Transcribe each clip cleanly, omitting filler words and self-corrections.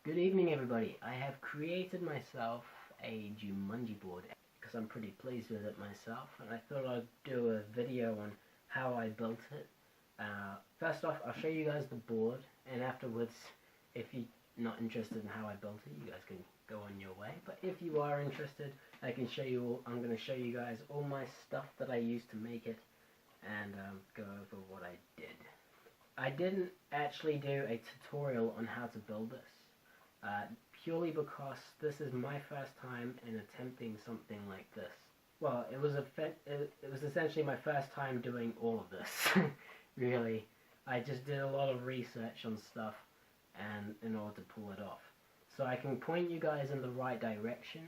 Good evening, everybody. I have created myself a Jumanji board because I'm pretty pleased with it myself, and I thought I'd do a video on how I built it. First off, I'll show you guys the board, and afterwards, if you're not interested in how I built it, you guys can go on your way. But if you are interested, I can show you all. I'm going to show you guys all my stuff that I used to make it, and go over what I did. I didn't actually do a tutorial on how to build this. Purely because this is my first time in attempting something like this. Well, it was essentially my first time doing all of this. Really, I just did a lot of research on stuff, and in order to pull it off. So I can point you guys in the right direction,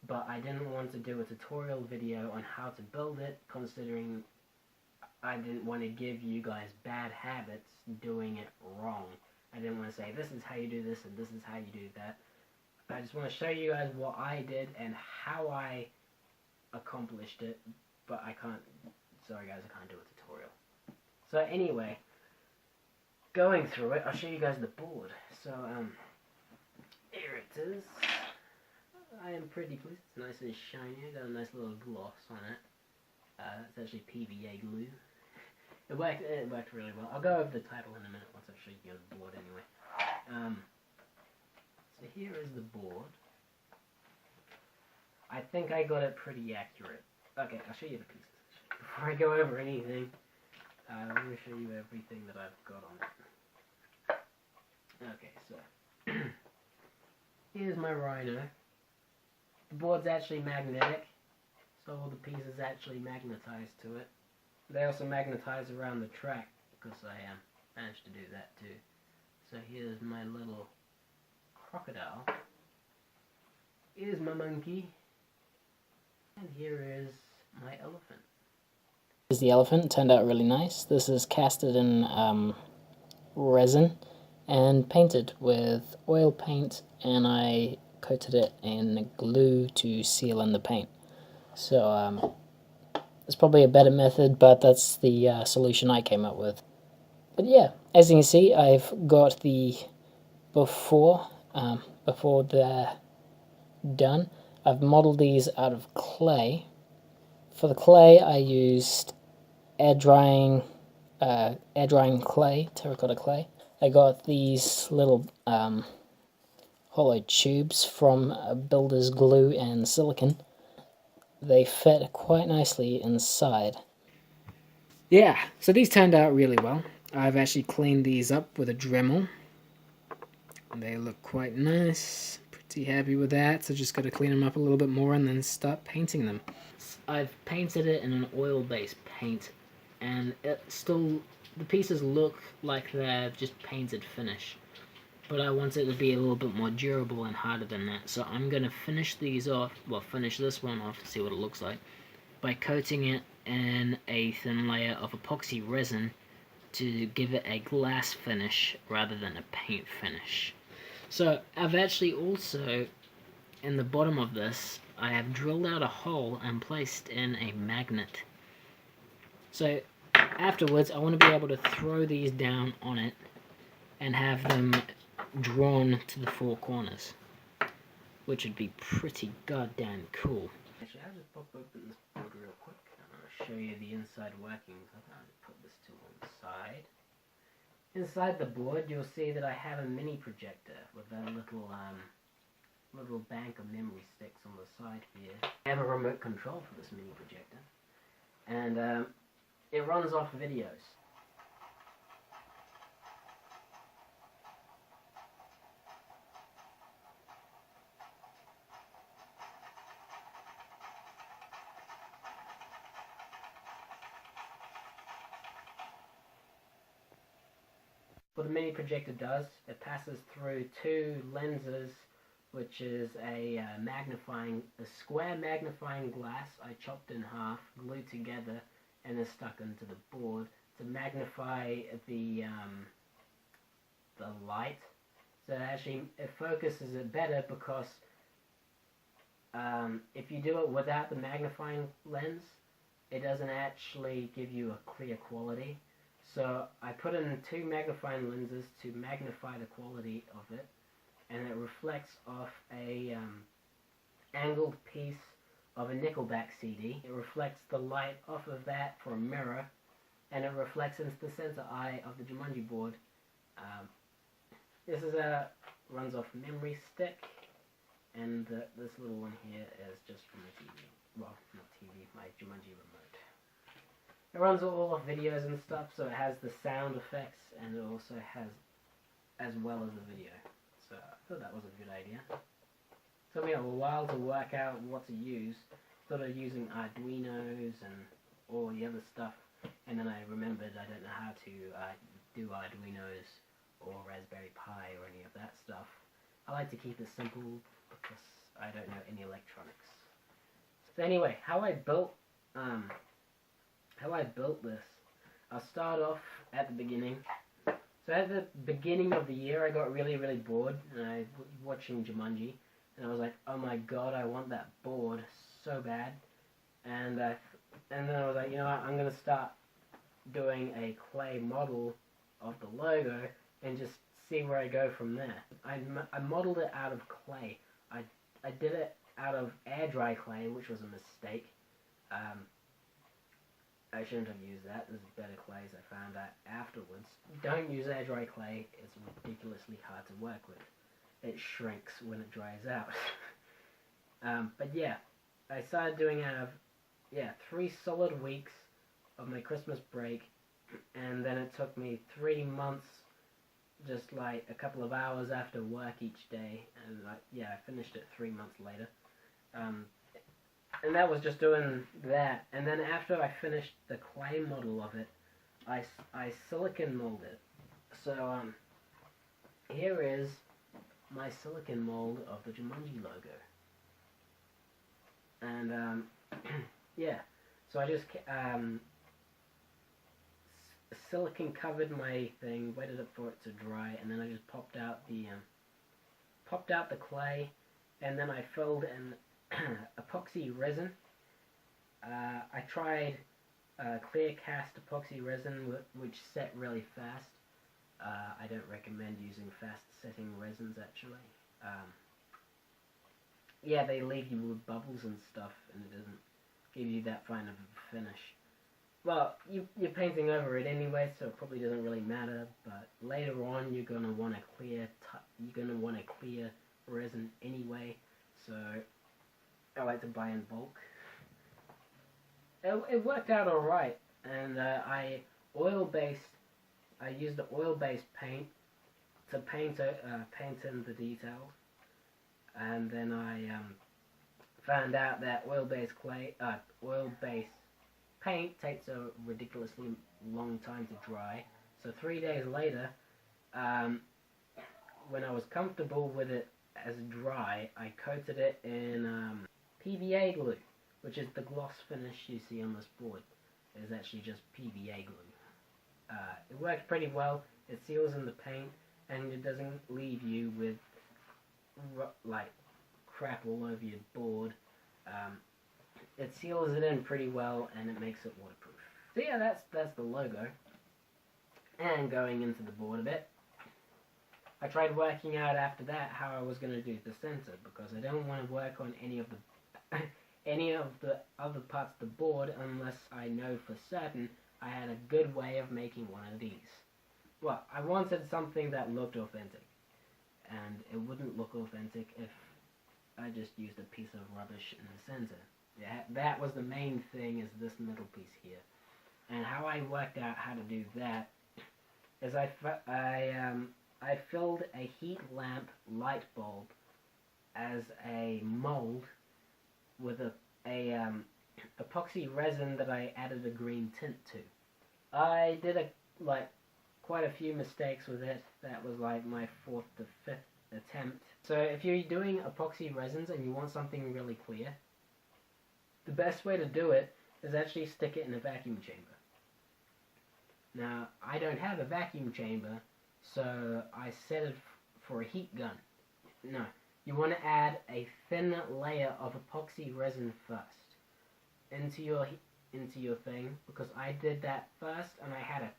but I didn't want to do a tutorial video on how to build it, considering I didn't want to give you guys bad habits doing it wrong. I didn't want to say, this is how you do this and this is how you do that. I just want to show you guys what I did and how I accomplished it, but I can't, sorry guys, I can't do a tutorial. So anyway, going through it, I'll show you guys the board. So, here it is. I am pretty pleased. It's nice and shiny. I got a nice little gloss on it. It's actually PVA glue. It worked really well. I'll go over the title in a minute once I've shown you the board anyway. So here is the board. I think I got it pretty accurate. Okay, I'll show you the pieces. Before I go over anything, I'm going to show you everything that I've got on it. Okay, so here's my rhino. The board's actually magnetic, so all the pieces actually magnetize to it. They also magnetize around the track, because I managed to do that too. So here's my little crocodile. Here's my monkey. And here is my elephant. Here's the elephant. It turned out really nice. This is casted in resin and painted with oil paint, and I coated it in glue to seal in the paint. So it's probably a better method, but that's the solution I came up with. But yeah, as you can see, I've got the before they're done. I've modeled these out of clay. For the clay, I used air drying clay, terracotta clay. I got these little hollow tubes from builder's glue and silicone. They fit quite nicely inside. Yeah, so these turned out really well. I've actually cleaned these up with a Dremel. They look quite nice. Pretty happy with that, so just got to clean them up a little bit more and then start painting them. I've painted it in an oil-based paint, and the pieces look like they're just painted finish. But I want it to be a little bit more durable and harder than that. So I'm going to finish these off, well, finish this one off to see what it looks like, by coating it in a thin layer of epoxy resin to give it a glass finish rather than a paint finish. So I've actually also, in the bottom of this, I have drilled out a hole and placed in a magnet. So afterwards, I want to be able to throw these down on it and have them drawn to the four corners, which would be pretty goddamn cool. Actually, I'll just pop open this board real quick and I'll show you the inside workings. I'll put this to one side. Inside the board, you'll see that I have a mini projector with a little bank of memory sticks on the side here. I have a remote control for this mini projector, and it runs off videos. What the mini projector does, it passes through two lenses, which is a square magnifying glass I chopped in half, glued together, and is stuck into the board to magnify the light. So actually it focuses it better, because if you do it without the magnifying lens, it doesn't actually give you a clear quality. So I put in two magnifying lenses to magnify the quality of it, and it reflects off a angled piece of a Nickelback CD. It reflects the light off of that for a mirror, and it reflects into the center eye of the Jumanji board. This is runs off memory stick, and this little one here is just from the TV. Well, not TV, my Jumanji remote. It runs all off videos and stuff, so it has the sound effects, and it also has as well as the video. So I thought that was a good idea. It took me a while to work out what to use. Started using Arduinos and all the other stuff, and then I remembered I don't know how to do Arduinos or Raspberry Pi or any of that stuff. I like to keep it simple because I don't know any electronics. So anyway, how I built this, I'll start off at the beginning. So at the beginning of the year, I got really bored, and I was watching Jumanji, and I was like, oh my god, I want that board so bad. And then I was like, you know what, I'm gonna start doing a clay model of the logo and just see where I go from there. I modeled it out of clay. I did it out of air dry clay, which was a mistake. I shouldn't have used that. There's better clays, I found out afterwards. Don't use air dry clay. It's ridiculously hard to work with. It shrinks when it dries out. But yeah, I started doing out of 3 solid weeks of my Christmas break, and then it took me 3 months, just like a couple of hours after work each day, and I finished it 3 months later. And that was just doing that. And then after I finished the clay model of it, I silicon molded. So here is my silicon mold of the Jumanji logo. And yeah, so I just silicon covered my thing, waited up for it to dry, and then I just popped out the clay, and then I filled in epoxy resin. I tried clear cast epoxy resin, which set really fast. I don't recommend using fast setting resins actually. Yeah, they leave you with bubbles and stuff, and it doesn't give you that fine of a finish. Well, you're painting over it anyway, so it probably doesn't really matter. But later on, you're gonna want a clear resin anyway. So I like to buy in bulk. It worked out alright, and I used the oil-based paint to paint in the details, and then I found out that oil-based paint takes a ridiculously long time to dry. So 3 days later, when I was comfortable with it as dry, I coated it in PVA glue, which is the gloss finish you see on this board. It's actually just PVA glue. It works pretty well. It seals in the paint, and it doesn't leave you with like crap all over your board. It seals it in pretty well, and it makes it waterproof. So yeah, that's the logo. And going into the board a bit, I tried working out after that how I was going to do the center, because I don't want to work on any of the other parts of the board unless I know for certain I had a good way of making one of these. Well, I wanted something that looked authentic, and it wouldn't look authentic if I just used a piece of rubbish in the center. Yeah, that was the main thing, is this middle piece here. And how I worked out how to do that is I filled a heat lamp light bulb as a mold with a epoxy resin that I added a green tint to. I did quite a few mistakes with it. That was like my 4th to 5th attempt. So if you're doing epoxy resins and you want something really clear, the best way to do it is actually stick it in a vacuum chamber. Now, I don't have a vacuum chamber, so I set it for a heat gun. No, you want to add a thin layer of epoxy resin first into your thing, because I did that first and I had a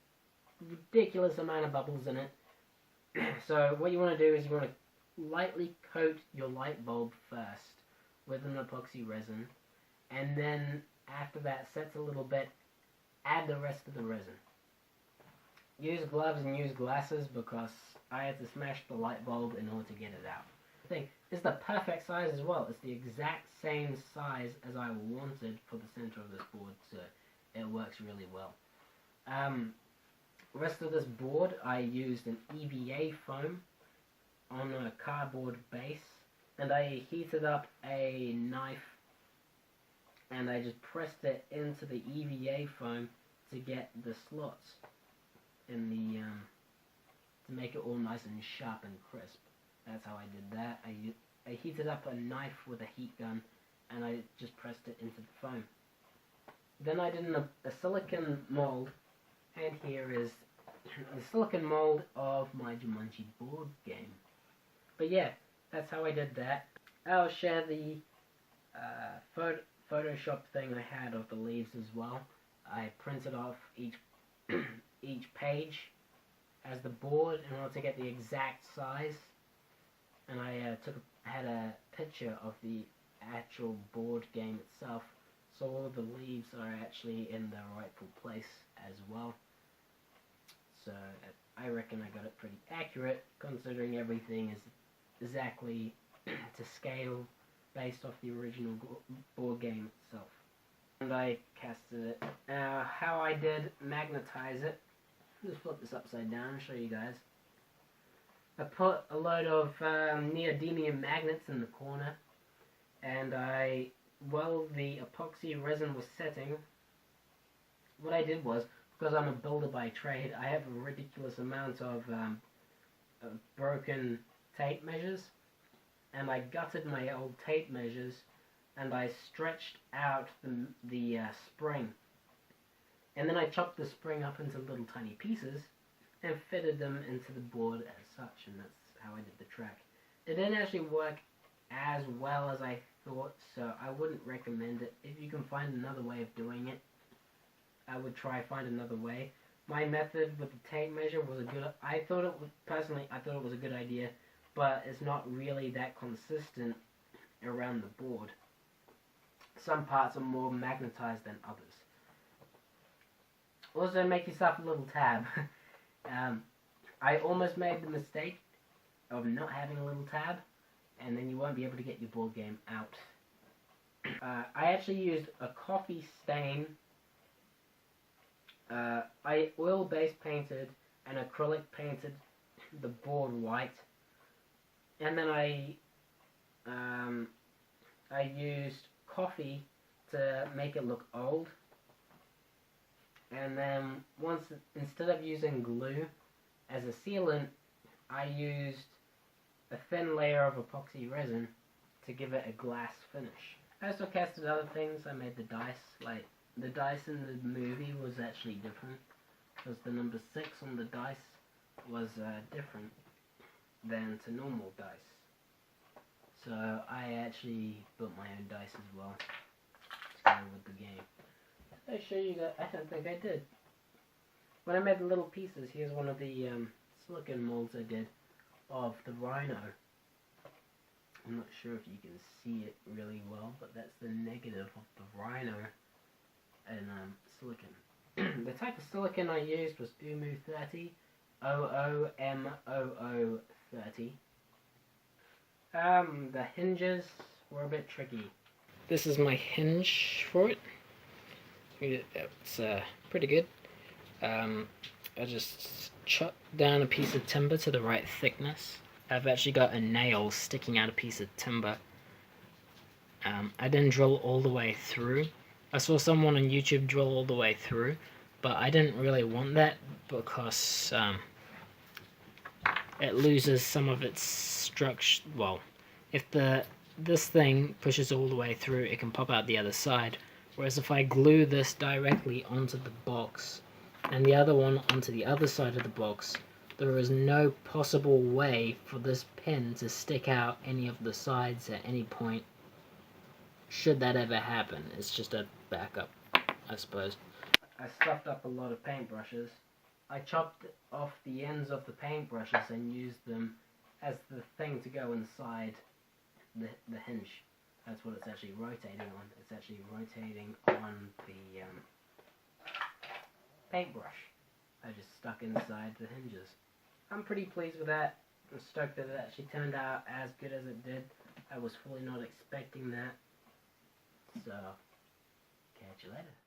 ridiculous amount of bubbles in it. So what you want to do is you want to lightly coat your light bulb first with an epoxy resin, and then after that sets a little bit, add the rest of the resin. Use gloves and use glasses because I had to smash the light bulb in order to get it out. The thing is the perfect size as well. It's the exact same size as I wanted for the center of this board, so it works really well. Rest of this board I used an EVA foam on a cardboard base, and I heated up a knife and I just pressed it into the EVA foam to get the slots in the to make it all nice and sharp and crisp. That's how I did that. I heated up a knife with a heat gun and I just pressed it into the foam. Then I did a silicone mold, and here is the silicone mold of my Jumanji board game. But yeah, that's how I did that. I'll share the Photoshop thing I had of the leaves as well. I printed off each each page as the board in order to get the exact size, and I had a picture of the actual board game itself, so all of the leaves are actually in their rightful place as well. So I reckon I got it pretty accurate, considering everything is exactly to scale based off the original board game itself. And I casted it. How I did magnetize it, just flip this upside down and show you guys. I put a load of neodymium magnets in the corner, and while the epoxy resin was setting, what I did was, because I'm a builder by trade, I have a ridiculous amount of broken tape measures, and I gutted my old tape measures and I stretched out the spring, and then I chopped the spring up into little tiny pieces and fitted them into the board as such, and that's how I did the track. It didn't actually work as well as I thought, so I wouldn't recommend it. If you can find another way of doing it, I would find another way. My method with the tape measure was personally I thought it was a good idea, but it's not really that consistent around the board. Some parts are more magnetized than others. Also, make yourself a little tab. I almost made the mistake of not having a little tab, and then you won't be able to get your board game out. I actually used a coffee stain. I oil base painted and acrylic painted the board white, and then I used coffee to make it look old, and then instead of using glue as a sealant, I used a thin layer of epoxy resin to give it a glass finish. I also casted other things. I made the dice. Like, the dice in the movie was actually different, because the number 6 on the dice was different than to normal dice. So I actually built my own dice as well to go with the game. Did I show you that? I don't think I did. When I made the little pieces, here's one of the silicone molds I did of the rhino. I'm not sure if you can see it really well, but that's the negative of the rhino in silicone. The type of silicone I used was Umu 30, OOMOO 30. The hinges were a bit tricky. This is my hinge for it. It's pretty good. I just chopped down a piece of timber to the right thickness. I've actually got a nail sticking out a piece of timber. I didn't drill all the way through. I saw someone on YouTube drill all the way through, but I didn't really want that because it loses some of its structure. Well, if this thing pushes all the way through, it can pop out the other side. Whereas if I glue this directly onto the box and the other one onto the other side of the box, there is no possible way for this pin to stick out any of the sides at any point, should that ever happen. It's just a backup, I suppose. I stuffed up a lot of paintbrushes. I chopped off the ends of the paintbrushes and used them has the thing to go inside the hinge. That's what it's actually rotating on. It's actually rotating on the paintbrush. I just stuck inside the hinges. I'm pretty pleased with that. I'm stoked that it actually turned out as good as it did. I was fully not expecting that. So, catch you later.